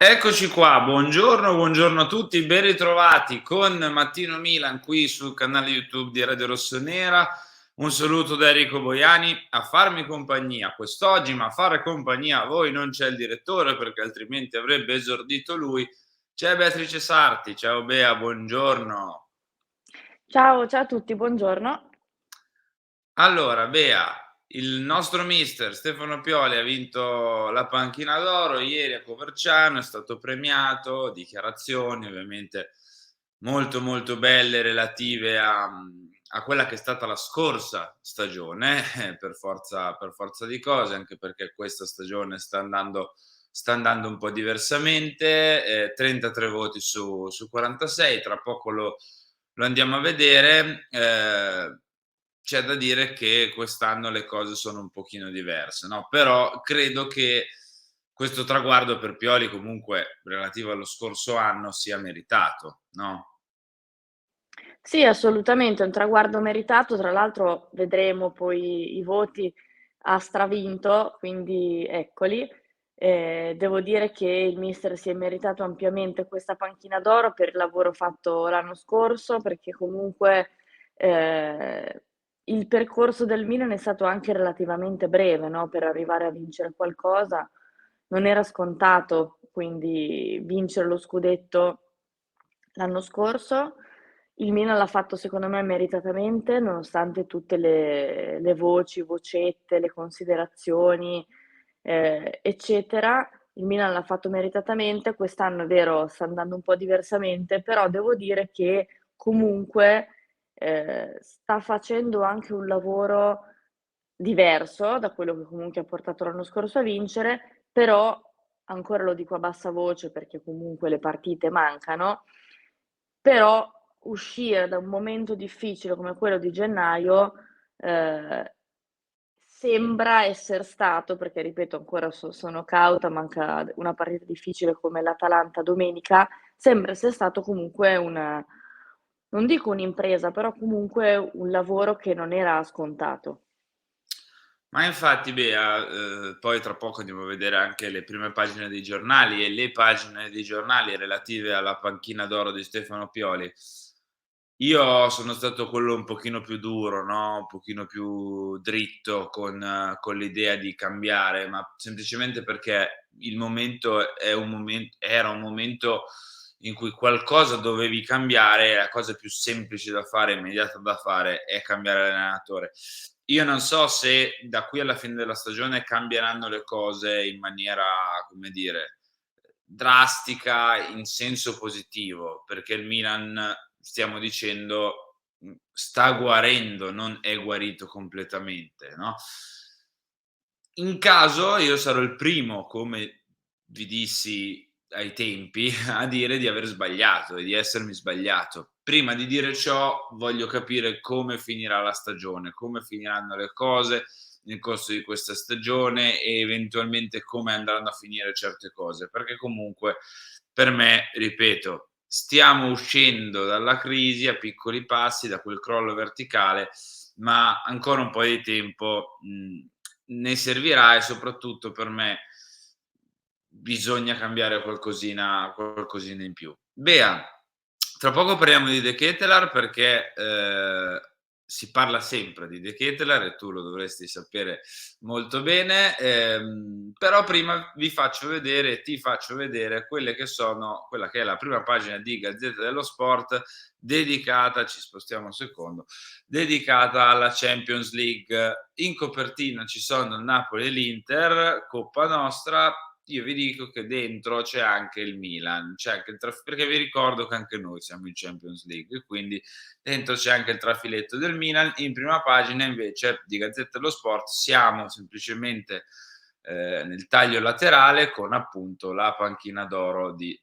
Eccoci qua, buongiorno a tutti, ben ritrovati con Mattino Milan qui sul canale YouTube di Radio Rossonera. Un saluto da Enrico Boiani a farmi compagnia quest'oggi, ma a fare compagnia a voi non c'è il direttore perché altrimenti avrebbe esordito lui. C'è Beatrice Sarti, ciao Bea, buongiorno. Ciao a tutti, buongiorno. Allora, Bea, il nostro mister Stefano Pioli ha vinto la panchina d'oro ieri a Coverciano, è stato premiato, dichiarazioni ovviamente molto molto belle relative a quella che è stata la scorsa stagione, per forza di cose, anche perché questa stagione sta andando un po' diversamente, 33 voti su 46, tra poco lo andiamo a vedere. C'è da dire che quest'anno le cose sono un pochino diverse, no, però credo che questo traguardo per Pioli comunque relativo allo scorso anno sia meritato, no? Sì, assolutamente, è un traguardo meritato, tra l'altro vedremo poi i voti. Ha stravinto, quindi eccoli. Devo dire che il mister si è meritato ampiamente questa panchina d'oro per il lavoro fatto l'anno scorso, perché comunque, ehm, il percorso del Milan è stato anche relativamente breve, no, per arrivare a vincere qualcosa. Non era scontato, quindi vincere lo scudetto l'anno scorso. Il Milan l'ha fatto secondo me meritatamente, nonostante tutte le voci, vocette, le considerazioni, eccetera. Il Milan l'ha fatto meritatamente. Quest'anno è vero, sta andando un po' diversamente, però devo dire che comunque, sta facendo anche un lavoro diverso da quello che comunque ha portato l'anno scorso a vincere, però ancora lo dico a bassa voce perché comunque le partite mancano, però uscire da un momento difficile come quello di gennaio, ehm, sembra esser stato, perché ripeto ancora sono cauta, manca d una partita difficile come l'Atalanta domenica, sembra esser stato comunque non dico un'impresa, però comunque un lavoro che non era scontato. Ma infatti Bea, poi tra poco andiamo a vedere anche le prime pagine dei giornali e le pagine dei giornali relative alla panchina d'oro di Stefano Pioli. Io sono stato quello un pochino più duro, no, un pochino più dritto con l'idea di cambiare, ma semplicemente perché il momento è un era un momento in cui qualcosa dovevi cambiare e la cosa più semplice da fare, immediata da fare, è cambiare allenatore. Io non so se da qui alla fine della stagione cambieranno le cose in maniera, come dire, drastica in senso positivo, perché il Milan, stiamo dicendo, sta guarendo, non è guarito completamente, no? In caso io sarò il primo, come vi dissi ai tempi, a dire di aver sbagliato e di essermi sbagliato. Prima di dire ciò voglio capire come finirà la stagione, come finiranno le cose nel corso di questa stagione e eventualmente come andranno a finire certe cose, perché comunque per me, ripeto, stiamo uscendo dalla crisi a piccoli passi, da quel crollo verticale, ma ancora un po' di tempo, ne servirà e soprattutto per me bisogna cambiare qualcosina in più. Bea, tra poco parliamo di De Ketelaere perché, si parla sempre di De Ketelaere e tu lo dovresti sapere molto bene, però prima ti faccio vedere quella che è la prima pagina di Gazzetta dello Sport dedicata, ci spostiamo un secondo, dedicata alla Champions League. In copertina ci sono il Napoli e l'Inter, Coppa Nostra. Io vi dico che dentro c'è anche il Milan, c'è anche perché vi ricordo che anche noi siamo in Champions League, quindi dentro c'è anche il trafiletto del Milan. In prima pagina invece di Gazzetta dello Sport siamo semplicemente nel taglio laterale con appunto la panchina d'oro di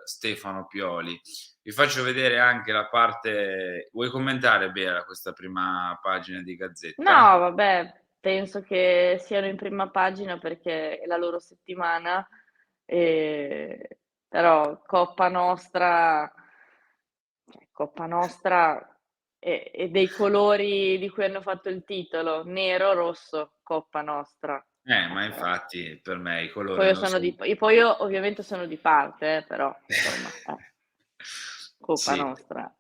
Stefano Pioli. Vi faccio vedere anche la parte. Vuoi commentare, Bea, questa prima pagina di Gazzetta? No, vabbè, penso che siano in prima pagina perché è la loro settimana, ehm, però Coppa Nostra è dei colori di cui hanno fatto il titolo, nero, rosso, Coppa Nostra. Ma infatti per me i Poi colori io non sono son di e poi io ovviamente sono di parte però insomma, colpa Sì. nostra.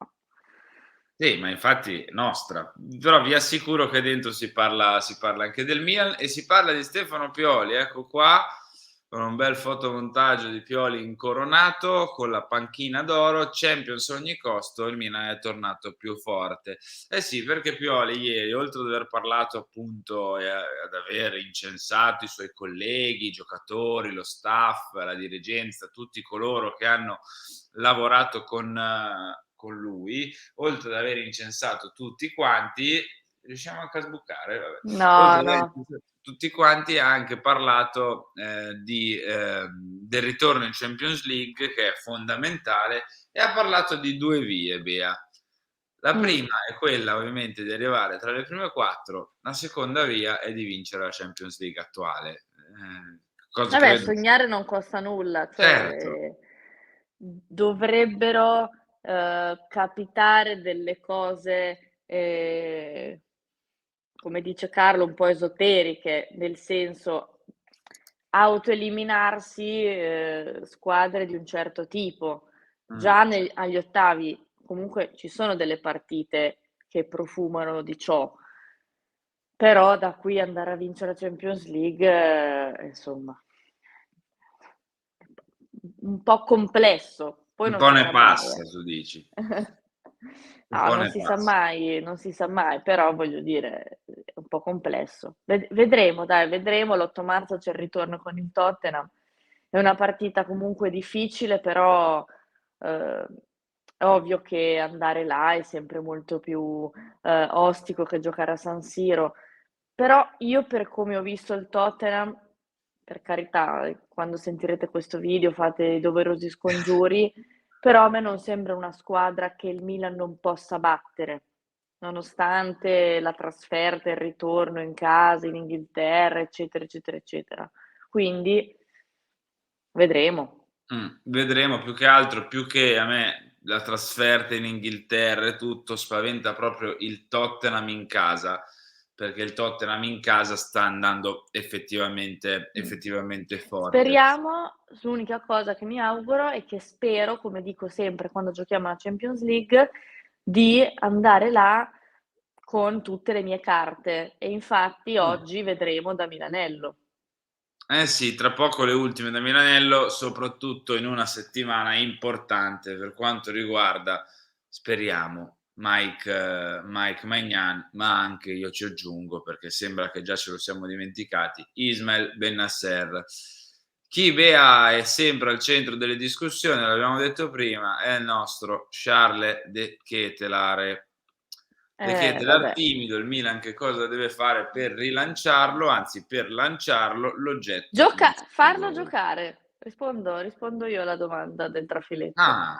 Sì, ma infatti nostra. Però vi assicuro che dentro si parla anche del Milan e si parla di Stefano Pioli. Ecco qua, con un bel fotomontaggio di Pioli incoronato, con la panchina d'oro, Champions a ogni costo, il Milan è tornato più forte. Eh sì, perché Pioli ieri, oltre ad aver parlato appunto e ad aver incensato i suoi colleghi, i giocatori, lo staff, la dirigenza, tutti coloro che hanno lavorato con lui, oltre ad aver incensato tutti quanti, riusciamo anche a sbucare, vabbè. Oltre No, ad aver no. incensato tutti quanti, ha anche parlato del ritorno in Champions League, che è fondamentale, e ha parlato di due vie, Bea. La Mh. prima è quella ovviamente di arrivare tra le prime quattro, la seconda via è di vincere la Champions League attuale, cosa che Vabbè, vedo. sognare non costa nulla, Certo. cioè dovrebbero, capitare delle cose, come dice Carlo, un po' esoteriche, nel senso autoeliminarsi, squadre di un certo tipo. Mh. Già agli ottavi comunque ci sono delle partite che profumano di ciò, però da qui andare a vincere la Champions League, insomma, un po' complesso, poi Un non po' si ne sa mai, passa, tu dici. Un No, po' non ne si sa passa. mai, non si sa mai, però voglio dire, è un po' complesso. Vedremo dai, vedremo. L'8 marzo c'è il ritorno con il Tottenham. È una partita comunque difficile, però, uhm, è ovvio che andare là è sempre molto più, ostico che giocare a San Siro. Però io per come ho visto il Tottenham, per carità, quando sentirete questo video fate i doverosi scongiuri, però a me non sembra una squadra che il Milan non possa battere, nonostante la trasferta, il ritorno in casa, in Inghilterra, eccetera, eccetera, eccetera. Quindi vedremo. Vedremo, più che altro, più che a me la trasferta in Inghilterra e tutto, spaventa proprio il Tottenham in casa, perché il Tottenham in casa sta andando Mh. effettivamente forte. Speriamo, l'unica cosa che mi auguro è che spero, come dico sempre quando giochiamo la Champions League, di andare là con tutte le mie carte e infatti Mh. oggi vedremo da Milanello. Eh sì, tra poco le ultime da Milanello, soprattutto in una settimana importante per quanto riguarda, speriamo, Mike Maignan, ma anche, io ci aggiungo, perché sembra che già ce lo siamo dimenticati, Ismael Bennacer. Chi Bea è sempre al centro delle discussioni, l'abbiamo detto prima, è il nostro Charles De Ketelaere. De Ketelaere Vabbè. timido, il Milan che cosa deve fare per rilanciarlo, anzi per lanciarlo, l'oggetto Gioca non si farlo trova. giocare. Rispondo io alla domanda del trafiletto. Ah,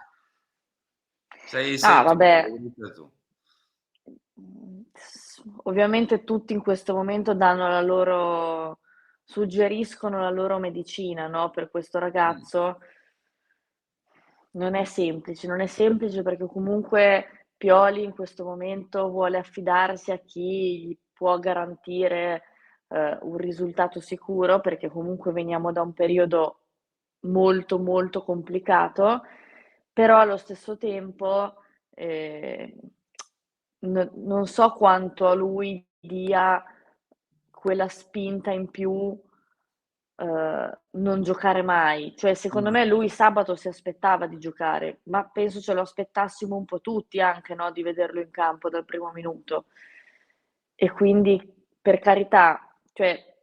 sei No, tu, vabbè. l'hai voluta tu. Ovviamente tutti in questo momento danno la loro suggeriscono la loro medicina, no, per questo Mh, ragazzo. Non è semplice perché comunque Pioli in questo momento vuole affidarsi a chi gli può garantire, un risultato sicuro, perché comunque veniamo da un periodo molto, molto complicato, però allo stesso tempo, ehm, non so quanto a lui dia quella spinta in più, non giocare mai. Cioè, secondo mh, me lui sabato si aspettava di giocare, ma penso ce lo aspettassimo un po' tutti anche, no, di vederlo in campo dal primo minuto. E quindi, per carità, cioè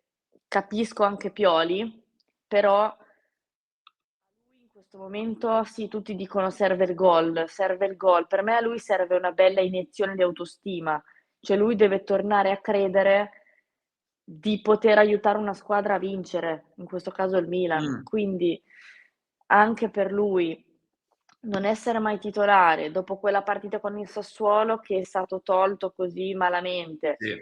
capisco anche Pioli, però lui in questo momento sì, tutti dicono serve il gol, serve il gol. Per me a lui serve una bella iniezione di autostima, cioè lui deve tornare a credere di poter aiutare una squadra a vincere, in questo caso il Milan. mh, Quindi anche per lui non essere mai titolare, dopo quella partita con il Sassuolo che è stato tolto così malamente, sì,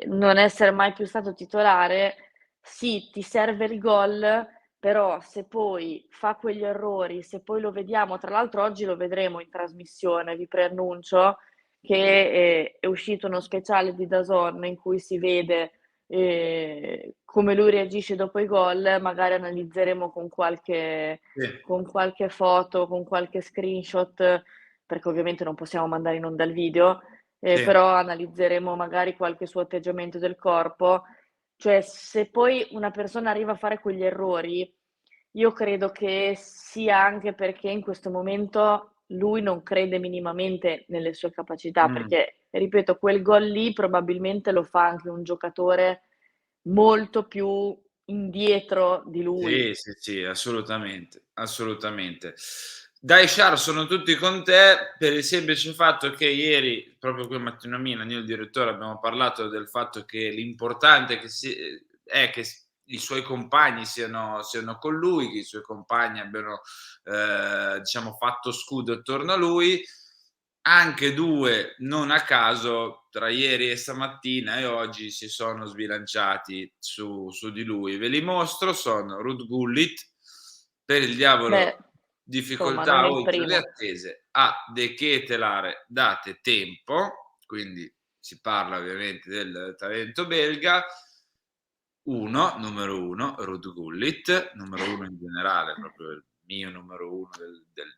non essere mai più stato titolare, sì, ti serve il gol, però se poi fa quegli errori, se poi lo vediamo tra l'altro oggi lo vedremo in trasmissione, vi preannuncio, che è uscito uno speciale di DAZN in cui si vede come lui reagisce dopo i gol, magari analizzeremo Sì, con qualche foto, con qualche screenshot, perché ovviamente non possiamo mandare in onda il video, sì. però analizzeremo magari qualche suo atteggiamento del corpo. Cioè, se poi una persona arriva a fare quegli errori, io credo che sia anche perché in questo momento lui non crede minimamente nelle sue capacità, Mh. perché, ripeto, quel gol lì probabilmente lo fa anche un giocatore molto più indietro di lui. Sì, sì, sì, assolutamente, assolutamente. Dai Char, sono tutti con te per il semplice fatto che ieri, proprio qui a Mattino Milan, io e il direttore abbiamo parlato del fatto che l'importante è che i suoi compagni siano con lui, che i suoi compagni abbiano, diciamo, fatto scudo attorno a lui. Anche 2, non a caso, tra ieri e stamattina e oggi si sono sbilanciati su di lui. Ve li mostro, sono Ruud Gullit, per il Beh, diavolo insomma, non difficoltà è il oltre le primo. attese, a De Ketelaere date tempo, quindi si parla ovviamente del talento belga. 1, numero 1, Ruud Gullit, numero 1 in generale, proprio il mio numero 1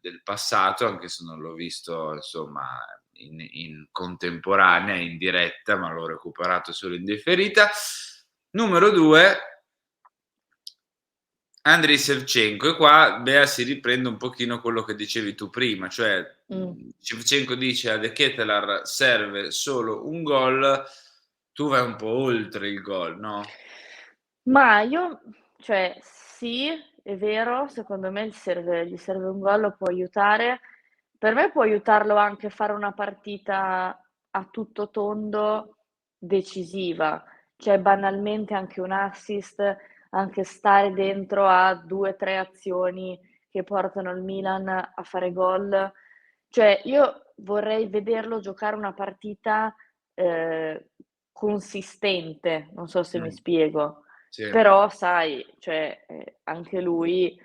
del passato, anche se non l'ho visto insomma in contemporanea, in diretta, ma l'ho recuperato solo in differita. Numero 2, Andriy Shevchenko, e qua Bea si riprende un pochino quello che dicevi tu prima, cioè Mh. Shevchenko dice a De Ketelaere serve solo un gol, tu vai un po' oltre il gol, no? Ma io cioè sì, è vero, secondo me gli serve un gol, lo può aiutare. Per me può aiutarlo anche a fare una partita a tutto tondo decisiva, cioè banalmente anche un assist, anche stare dentro a 2, 3 azioni che portano il Milan a fare gol. Cioè io vorrei vederlo giocare una partita, ehm, consistente, non so se mi Mh, spiego. sì. Però sai, cioè, anche lui,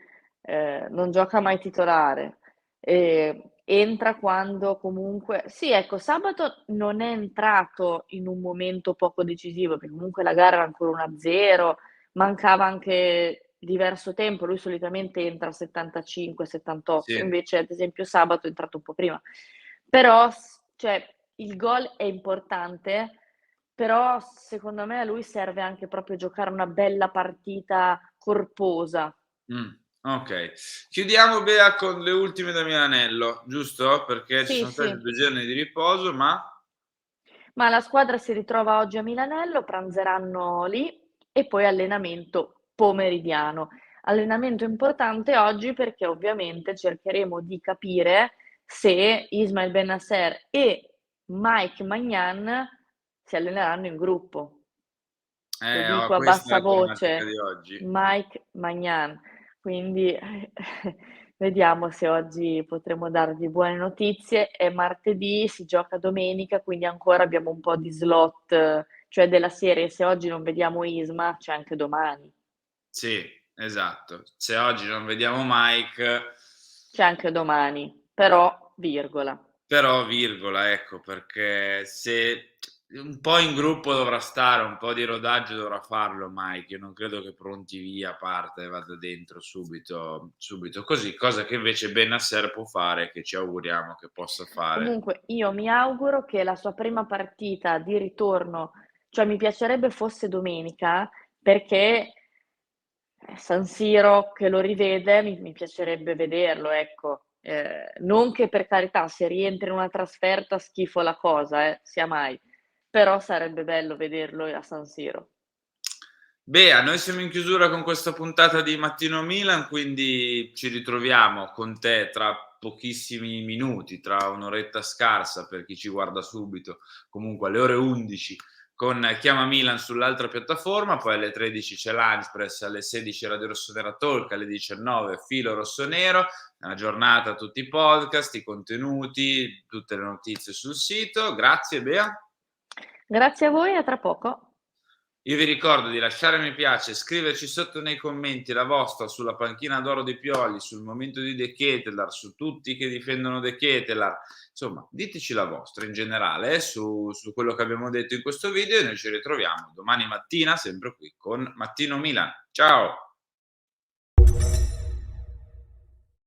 non gioca mai titolare, entra quando comunque sì, ecco, sabato non è entrato in un momento poco decisivo, perché comunque la gara era ancora 1-0, mancava anche diverso tempo, lui solitamente entra a 75, Sì, 78, invece ad esempio sabato è entrato un po' prima. Però cioè il gol è importante, però secondo me a lui serve anche proprio giocare una bella partita corposa. okay. Chiudiamo Bea con le ultime da Milanello, giusto? Perché ci Sì, sono stati sì. 2 giorni di riposo, ma Ma la squadra si ritrova oggi a Milanello, pranzeranno lì e poi allenamento pomeridiano. Allenamento importante oggi perché ovviamente cercheremo di capire se Ismail Bennacer e Mike Maignan si alleneranno in gruppo. Lo dico a questa è bassa la tematica di voce, oggi. Mike Maignan. Quindi, vediamo se oggi potremo darvi buone notizie. È martedì, si gioca domenica, quindi ancora abbiamo un po' di slot, cioè della serie se oggi non vediamo Isma, c'è anche domani. Sì, esatto. Se oggi non vediamo Mike, C'è anche domani, però virgola. però virgola, ecco, perché se un po' in gruppo dovrà stare, un po' di rodaggio dovrà farlo Mike. Io non credo che pronti via, parte e vada dentro subito così, cosa che invece Bennacer può fare, che ci auguriamo che possa fare. Comunque io mi auguro che la sua prima partita di ritorno, cioè mi piacerebbe fosse domenica, perché San Siro che lo rivede mi piacerebbe vederlo, ecco. Non che per carità se rientri in una trasferta schifo la cosa, sia mai, però sarebbe bello vederlo a San Siro. Bea, noi siamo in chiusura con questa puntata di Mattino Milan, quindi ci ritroviamo con te tra pochissimi minuti, tra un'oretta scarsa per chi ci guarda subito, comunque alle ore 11 con Chiama Milan sull'altra piattaforma, poi alle 13 c'è l'Anspres, alle 16 Radio Rossonera Talk, alle 19 Filo Rossonero, una giornata tutti i podcast, i contenuti, tutte le notizie sul sito. Grazie Bea. Grazie a voi e a tra poco. Io vi ricordo di lasciare mi piace, scriverci sotto nei commenti la vostra sulla panchina d'oro di Pioli, sul momento di De Ketelaere, su tutti che difendono De Ketelaere, insomma diteci la vostra in generale su quello che abbiamo detto in questo video e noi ci ritroviamo domani mattina sempre qui con Mattino Milan. Ciao.